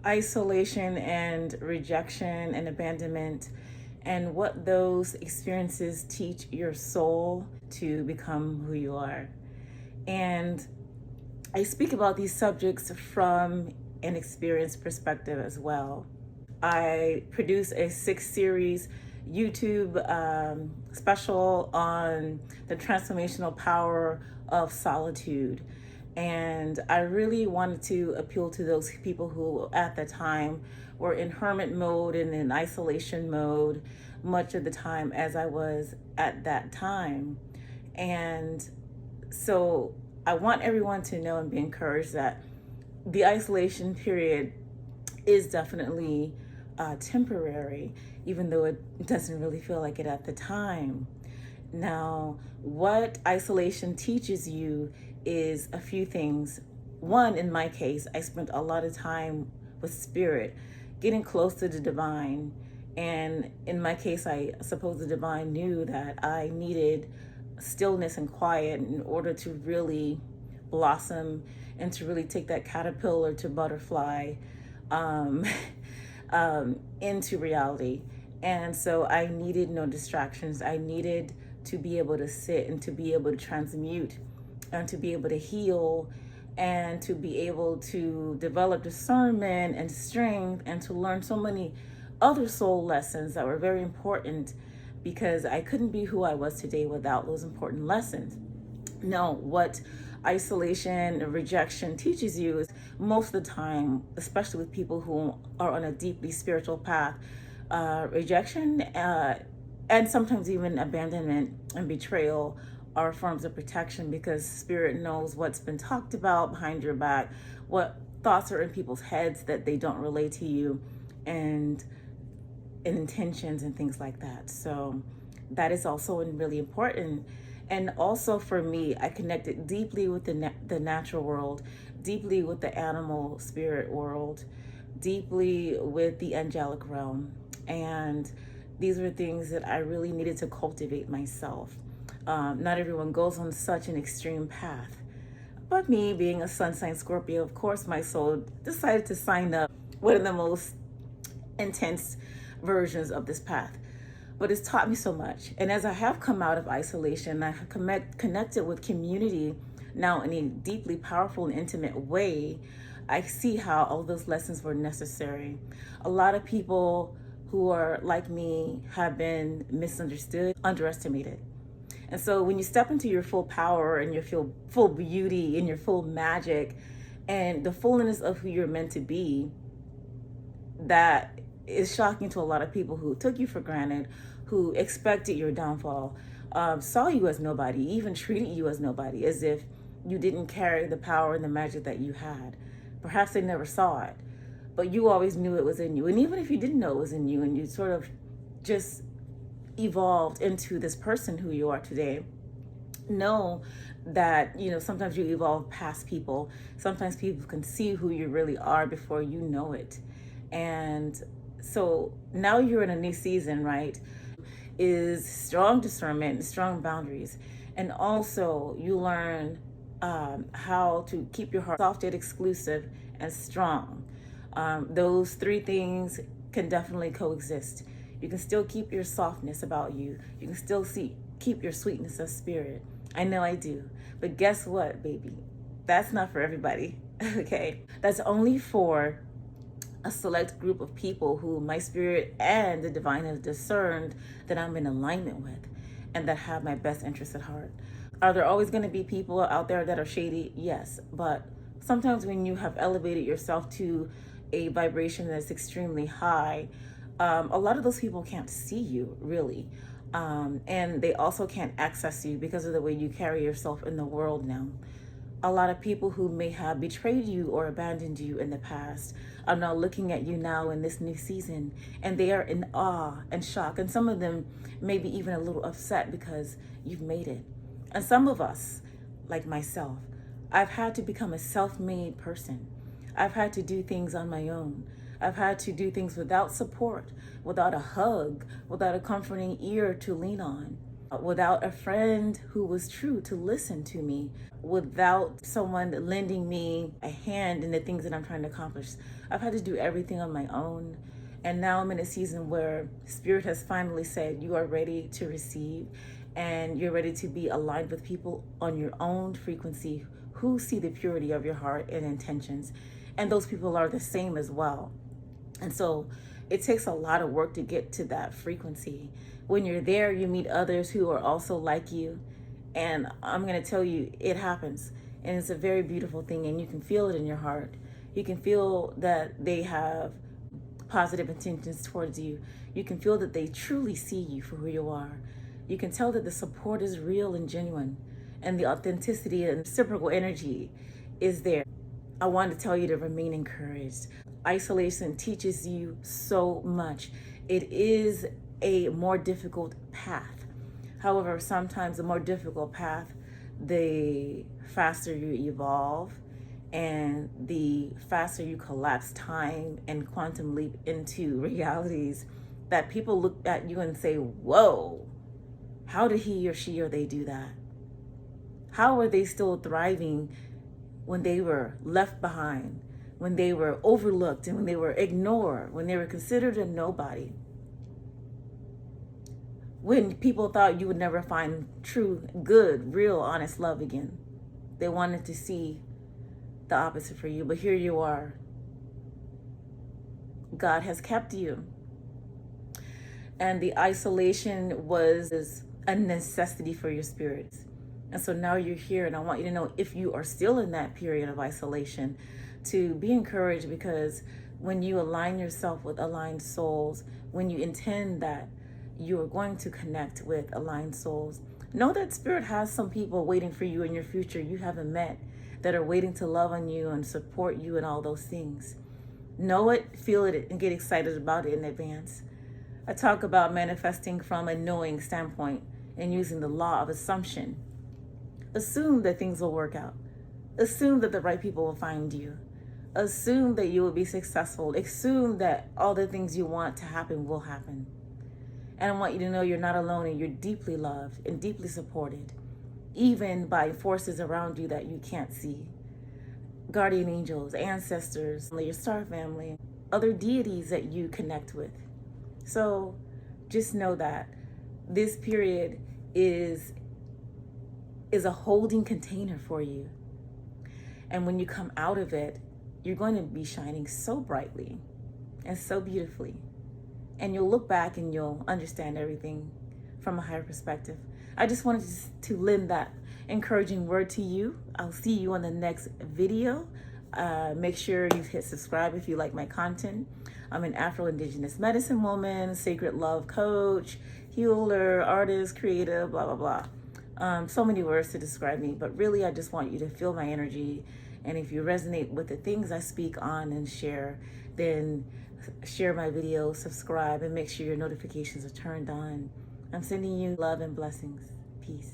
isolation and rejection and abandonment, and what those experiences teach your soul to become who you are. And I speak about these subjects from an experience perspective as well. I produce a 6 series YouTube special on the transformational power of solitude. And I really wanted to appeal to those people who at the time were in hermit mode and in isolation mode much of the time, as I was at that time. And so I want everyone to know and be encouraged that the isolation period is definitely temporary, even though it doesn't really feel like it at the time. Now, what isolation teaches you is a few things. One, in my case, I spent a lot of time with spirit, getting close to the divine. And in my case, I suppose the divine knew that I needed stillness and quiet in order to really blossom and to really take that caterpillar to butterfly um, into reality. And so I needed no distractions. I needed to be able to sit and to be able to transmute and to be able to heal and to be able to develop discernment and strength and to learn so many other soul lessons that were very important, because I couldn't be who I was today without those important lessons. Now, what isolation and rejection teaches you is most of the time, especially with people who are on a deeply spiritual path, rejection and sometimes even abandonment and betrayal are forms of protection, because spirit knows what's been talked about behind your back, what thoughts are in people's heads that they don't relate to you, and intentions and things like that. So that is also really important. And also for me, I connected deeply with the natural world, deeply with the animal spirit world, deeply with the angelic realm. And these were things that I really needed to cultivate myself. Not everyone goes on such an extreme path. But me being a sun sign Scorpio, of course, my soul decided to sign up one of the most intense versions of this path. But it's taught me so much. And as I have come out of isolation, I have connected with community now in a deeply powerful and intimate way, I see how all those lessons were necessary. A lot of people who are like me have been misunderstood, underestimated. And so when you step into your full power and your full beauty and your full magic and the fullness of who you're meant to be, that is shocking to a lot of people who took you for granted, who expected your downfall, saw you as nobody, even treated you as nobody, as if you didn't carry the power and the magic that you had. Perhaps they never saw it, but you always knew it was in you. And even if you didn't know it was in you and you sort of just evolved into this person who you are today, know that, sometimes you evolve past people. Sometimes people can see who you really are before you know it. And so now you're in a new season, right? Is strong discernment, strong boundaries. And also you learn how to keep your heart soft yet exclusive and strong. Those three things can definitely coexist. You can still keep your softness about you. You can still keep your sweetness of spirit. I know I do. But guess what, baby? That's not for everybody, okay? That's only for a select group of people who my spirit and the divine have discerned that I'm in alignment with and that have my best interests at heart. Are there always going to be people out there that are shady? Yes. But sometimes when you have elevated yourself to a vibration that's extremely high, a lot of those people can't see you really. And they also can't access you because of the way you carry yourself in the world now. A lot of people who may have betrayed you or abandoned you in the past are now looking at you now in this new season, and they are in awe and shock. And some of them may be even a little upset because you've made it. And some of us, like myself, I've had to become a self-made person. I've had to do things on my own. I've had to do things without support, without a hug, without a comforting ear to lean on. without a friend who was true to listen to me, without someone lending me a hand in the things that I'm trying to accomplish. I've had to do everything on my own. And now I'm in a season where Spirit has finally said, you are ready to receive and you're ready to be aligned with people on your own frequency who see the purity of your heart and intentions. And those people are the same as well. And so it takes a lot of work to get to that frequency. When you're there, you meet others who are also like you. And I'm going to tell you, it happens. And it's a very beautiful thing. And you can feel it in your heart. You can feel that they have positive intentions towards you. You can feel that they truly see you for who you are. You can tell that the support is real and genuine. And the authenticity and reciprocal energy is there. I want to tell you to remain encouraged. Isolation teaches you so much. It is a more difficult path. However, sometimes the more difficult path, the faster you evolve and the faster you collapse time and quantum leap into realities that people look at you and say, whoa, how did he or she or they do that? How are they still thriving when they were left behind, when they were overlooked, and when they were ignored, when they were considered a nobody? When people thought you would never find true, good, real, honest love again. They wanted to see the opposite for you, but here you are. God has kept you. And the isolation was a necessity for your spirits. And so now you're here, and I want you to know, if you are still in that period of isolation, to be encouraged, because when you align yourself with aligned souls, when you intend that you are going to connect with aligned souls, know that Spirit has some people waiting for you in your future you haven't met, that are waiting to love on you and support you and all those things. Know it, feel it, and get excited about it in advance. I talk about manifesting from a knowing standpoint and using the law of assumption. Assume that things will work out. Assume that the right people will find you. Assume that you will be successful. Assume that all the things you want to happen will happen. And I want you to know you're not alone, and you're deeply loved and deeply supported, even by forces around you that you can't see. Guardian angels, ancestors, your star family, other deities that you connect with. So just know that this period is a holding container for you. And when you come out of it, you're going to be shining so brightly and so beautifully. And you'll look back and you'll understand everything from a higher perspective. I just wanted to lend that encouraging word to you. I'll see you on the next video. Make sure you hit subscribe if you like my content. I'm an Afro-Indigenous medicine woman, sacred love coach, healer, artist, creative, blah, blah, blah. So many words to describe me, but really I just want you to feel my energy. And if you resonate with the things I speak on and share, then share my video, subscribe, and make sure your notifications are turned on. I'm sending you love and blessings. Peace.